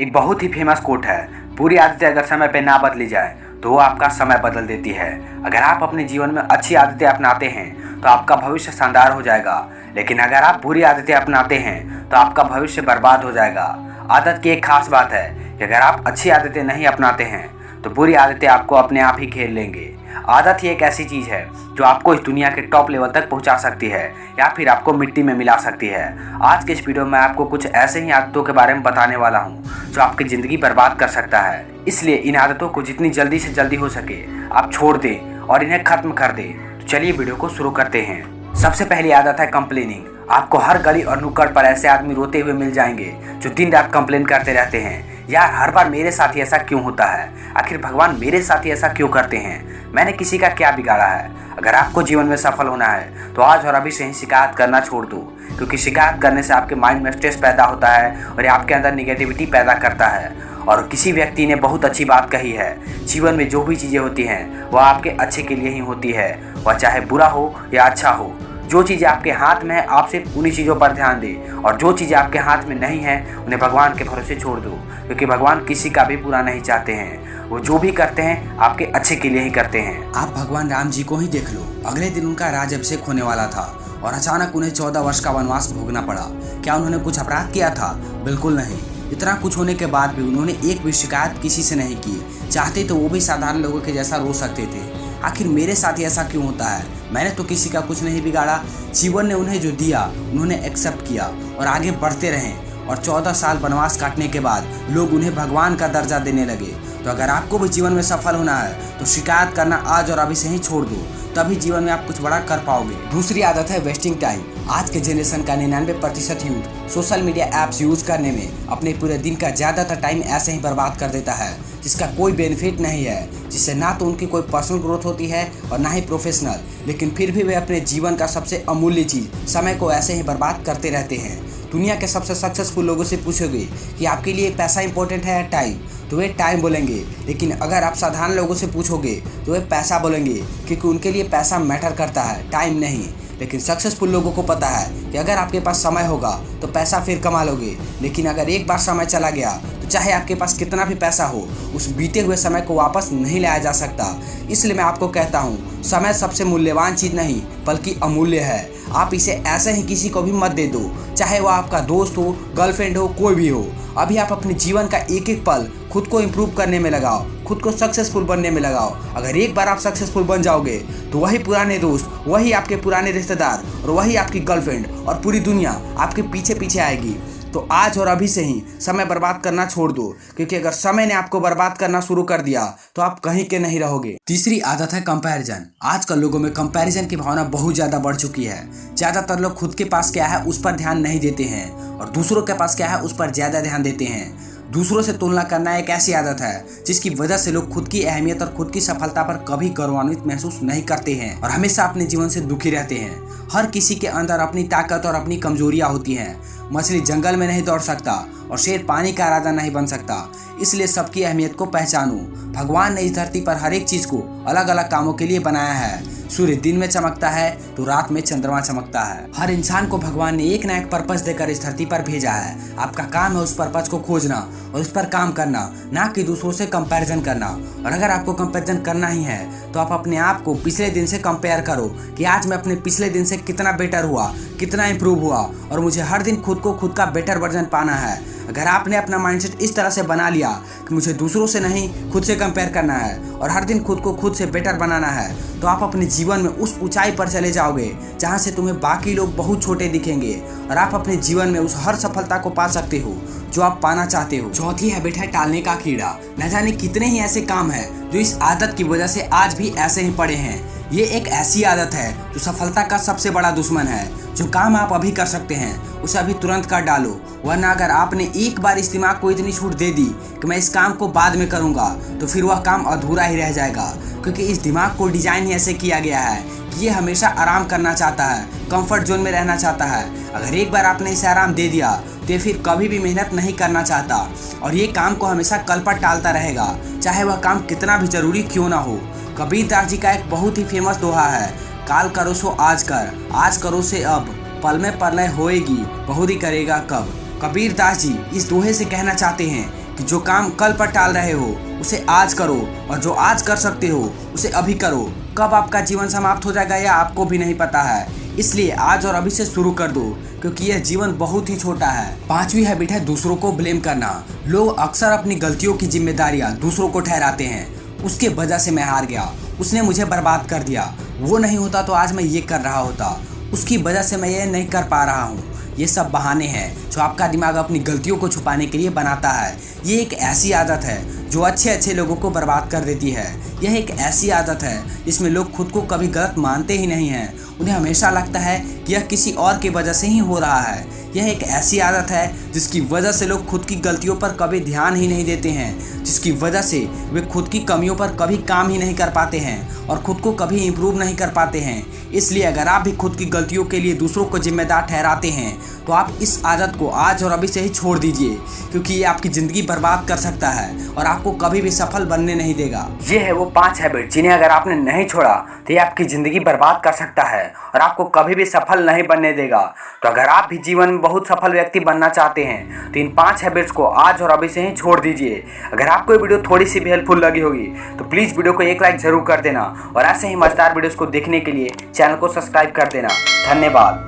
एक बहुत ही famous quote है, बुरी आदतें अगर समय पे ना बदली जाए तो वो आपका समय बदल देती है। अगर आप अपने जीवन में अच्छी आदतें अपनाते हैं तो आपका भविष्य शानदार हो जाएगा, लेकिन अगर आप बुरी आदतें अपनाते हैं तो आपका भविष्य बर्बाद हो जाएगा। आदत की एक खास बात है कि अगर आप अच्छी आदतें नहीं अपनाते हैं तो बुरी आदतें आपको अपने आप ही घेर लेंगे। आदत ही एक ऐसी चीज़ है जो आपको इस दुनिया के टॉप लेवल तक पहुंचा सकती है या फिर आपको मिट्टी में मिला सकती है। आज के इस वीडियो में आपको कुछ ऐसे ही आदतों के बारे में बताने वाला हूं जो आपकी ज़िंदगी बर्बाद कर सकता है। इसलिए इन आदतों को जितनी जल्दी से जल्दी हो सके आप छोड़ दें और इन्हें ख़त्म कर दें। तो चलिए वीडियो को शुरू करते हैं। सबसे पहली आदत है कंप्लेनिंग। आपको हर गली और नुक्कड़ पर ऐसे आदमी रोते हुए मिल जाएंगे जो दिन रात कंप्लेन करते रहते हैं, यार हर बार मेरे साथ ही ऐसा क्यों होता है, आखिर भगवान मेरे साथ ही ऐसा क्यों करते हैं, मैंने किसी का क्या बिगाड़ा है। अगर आपको जीवन में सफल होना है तो आज और अभी से ही शिकायत करना छोड़ दो, क्योंकि शिकायत करने से आपके माइंड में स्ट्रेस पैदा होता है और ये आपके अंदर निगेटिविटी पैदा करता है। और किसी व्यक्ति ने बहुत अच्छी बात कही है, जीवन में जो भी चीज़ें होती हैं वह आपके अच्छे के लिए ही होती है, वह चाहे बुरा हो या अच्छा हो। जो चीज़ें आपके हाथ में है आप सिर्फ उन्हीं चीज़ों पर ध्यान दें, और जो चीज़ें आपके हाथ में नहीं है उन्हें भगवान के भरोसे छोड़ दो, क्योंकि भगवान किसी का भी बुरा नहीं चाहते हैं। वो जो भी करते हैं आपके अच्छे के लिए ही करते हैं। आप भगवान राम जी को ही देख लो, अगले दिन उनका राज्याभिषेक होने वाला था और अचानक उन्हें 14 वर्ष का वनवास भोगना पड़ा। क्या उन्होंने कुछ अपराध किया था? बिल्कुल नहीं। इतना कुछ होने के बाद भी उन्होंने एक भी शिकायत किसी से नहीं की। चाहते तो वो भी साधारण लोगों के जैसा रो सकते थे। आखिर मेरे साथ ही ऐसा क्यों होता है, मैंने तो किसी का कुछ नहीं बिगाड़ा। जीवन ने उन्हें जो दिया उन्होंने एक्सेप्ट किया और आगे बढ़ते रहे, और 14 साल वनवास काटने के बाद लोग उन्हें भगवान का दर्जा देने लगे। तो अगर आपको भी जीवन में सफल होना है तो शिकायत करना आज और अभी से ही छोड़ दो, तभी जीवन में आप कुछ बड़ा कर पाओगे। दूसरी आदत है वेस्टिंग टाइम। आज के जनरेशन का 99% youth social media apps use करने में अपने पूरे दिन का ज़्यादातर टाइम ऐसे ही बर्बाद कर देता है, जिसका कोई बेनिफिट नहीं है, जिससे ना तो उनकी कोई पर्सनल ग्रोथ होती है और ना ही प्रोफेशनल। लेकिन फिर भी वे अपने जीवन का सबसे अमूल्य चीज़ समय को ऐसे ही बर्बाद करते रहते हैं। दुनिया के सबसे सक्सेसफुल लोगों से पूछोगे कि आपके लिए पैसा इंपॉर्टेंट है या टाइम, तो वे टाइम बोलेंगे। लेकिन अगर आप साधारण लोगों से पूछोगे तो वे पैसा बोलेंगे, क्योंकि उनके लिए पैसा मैटर करता है, टाइम नहीं। लेकिन सक्सेसफुल लोगों को पता है कि अगर आपके पास समय होगा तो पैसा फिर कमा लोगे, लेकिन अगर एक बार समय चला गया तो चाहे आपके पास कितना भी पैसा हो, उस बीते हुए समय को वापस नहीं लाया जा सकता। इसलिए मैं आपको कहता हूँ, समय सबसे मूल्यवान चीज़ नहीं बल्कि अमूल्य है। आप इसे ऐसे ही किसी को भी मत दे दो, चाहे वह आपका दोस्त हो, गर्लफ्रेंड हो, कोई भी हो। अभी आप अपने जीवन का एक एक पल खुद को इम्प्रूव करने में लगाओ, खुद को सक्सेसफुल बनने में लगाओ। अगर एक बार आप सक्सेसफुल बन जाओगे तो वही पुराने दोस्त, वही आपके पुराने रिश्तेदार और वही आपकी गर्लफ्रेंड और पूरी दुनिया आपके पीछे पीछे आएगी। तो आज और अभी से ही समय बर्बाद करना छोड़ दो, क्योंकि अगर समय ने आपको बर्बाद करना शुरू कर दिया तो आप कहीं के नहीं रहोगे। तीसरी आदत है कंपैरिजन। आजकल लोगों में कंपैरिजन की भावना बहुत ज़्यादा बढ़ चुकी है। ज़्यादातर लोग खुद के पास क्या है उस पर ध्यान नहीं देते हैं और दूसरों के पास क्या है उस पर ज़्यादा ध्यान देते हैं। दूसरों से तुलना करना एक ऐसी आदत है जिसकी वजह से लोग खुद की अहमियत और खुद की सफलता पर कभी गौरवान्वित महसूस नहीं करते हैं और हमेशा अपने जीवन से दुखी रहते हैं। हर किसी के अंदर अपनी ताकत और अपनी कमजोरियां होती हैं। मछली जंगल में नहीं दौड़ सकता और शेर पानी का राजा नहीं बन सकता। इसलिए सबकी अहमियत को पहचानो। भगवान ने इस धरती पर हर एक चीज़ को अलग अलग कामों के लिए बनाया है। सूर्य दिन में चमकता है तो रात में चंद्रमा चमकता है। हर इंसान को भगवान ने एक ना एक पर्पस देकर इस धरती पर भेजा है। आपका काम है उस पर्पस को खोजना और उस पर काम करना, ना कि दूसरों से कंपैरिजन करना। और अगर आपको कंपैरिजन करना ही है तो आप अपने आप को पिछले दिन से कंपेयर करो कि आज मैं अपने पिछले दिन से कितना बेटर हुआ, कितना इंप्रूव हुआ, और मुझे हर दिन खुद को खुद का बेटर वर्जन पाना है। अगर आपने अपना माइंडसेट इस तरह से बना लिया कि मुझे दूसरों से नहीं खुद से कंपेयर करना है और हर दिन खुद को खुद से बेटर बनाना है, तो आप अपने जीवन में उस ऊंचाई पर चले जाओगे जहां से तुम्हें बाकी लोग बहुत छोटे दिखेंगे और आप अपने जीवन में उस हर सफलता को पा सकते हो जो आप पाना चाहते हो। चौथी हैबिट है टालने का कीड़ा। न जाने कितने ही ऐसे काम हैं जो इस आदत की वजह से आज भी ऐसे ही पड़े हैं। ये एक ऐसी आदत है जो सफलता का सबसे बड़ा दुश्मन है। जो काम आप अभी कर सकते हैं उसे अभी तुरंत कर डालो, वरना अगर आपने एक बार इस दिमाग को इतनी छूट दे दी कि मैं इस काम को बाद में करूंगा, तो फिर वह काम अधूरा ही रह जाएगा। क्योंकि इस दिमाग को डिजाइन ही ऐसे किया गया है कि ये हमेशा आराम करना चाहता है, कंफर्ट जोन में रहना चाहता है। अगर एक बार आपने इसे आराम दे दिया तो ये फिर कभी भी मेहनत नहीं करना चाहता और ये काम को हमेशा कल पर टालता रहेगा, चाहे वह काम कितना भी जरूरी क्यों ना हो। कबीरदास जी का एक बहुत ही फेमस दोहा है, काल करो सो आज कर, आज करो से अब, पल में प्रलय होएगी, बहुरी करेगा कब। कबीरदास जी इस दोहे से कहना चाहते हैं कि जो काम कल पर टाल रहे हो उसे आज करो, और जो आज कर सकते हो उसे अभी करो। कब आपका जीवन समाप्त हो जाएगा यह आपको भी नहीं पता है, इसलिए आज और अभी से शुरू कर दो, क्योंकि यह जीवन बहुत ही छोटा है। 5वीं हैबिट है दूसरों को ब्लेम करना। लोग अक्सर अपनी गलतियों की जिम्मेदारियां दूसरों को ठहराते हैं। उसके वजह से मैं हार गया, उसने मुझे बर्बाद कर दिया, वो नहीं होता तो आज मैं ये कर रहा होता, उसकी वजह से मैं ये नहीं कर पा रहा हूँ। ये सब बहाने हैं जो आपका दिमाग अपनी गलतियों को छुपाने के लिए बनाता है। ये एक ऐसी आदत है जो अच्छे लोगों को बर्बाद कर देती है। यह एक ऐसी आदत है जिसमें लोग खुद को कभी गलत मानते ही नहीं हैं। उन्हें हमेशा लगता है कि यह किसी और की वजह से ही हो रहा है। यह एक ऐसी आदत है जिसकी वजह से लोग खुद की गलतियों पर कभी ध्यान ही नहीं देते हैं, जिसकी वजह से वे खुद की कमियों पर कभी काम ही नहीं कर पाते हैं और खुद को कभी इम्प्रूव नहीं कर पाते हैं। इसलिए अगर आप भी खुद की गलतियों के लिए दूसरों को जिम्मेदार ठहराते हैं तो आप इस आदत को आज और अभी से ही छोड़ दीजिए, क्योंकि ये आपकी ज़िंदगी बर्बाद कर सकता है और आपको कभी भी सफल बनने नहीं देगा। ये है वो 5 हैबिट जिन्हें अगर आपने नहीं छोड़ा तो ये आपकी ज़िंदगी बर्बाद कर सकता है और आपको कभी भी सफल नहीं बनने देगा। तो अगर आप भी जीवन में बहुत सफल व्यक्ति बनना चाहते हैं तो इन 5 हैबिट्स को आज और अभी से ही छोड़ दीजिए। अगर आपको ये वीडियो थोड़ी सी भी हेल्पफुल लगी होगी तो प्लीज़ वीडियो को एक लाइक ज़रूर कर देना और ऐसे ही मज़ेदार वीडियोज़ को देखने के लिए चैनल को सब्सक्राइब कर देना। धन्यवाद।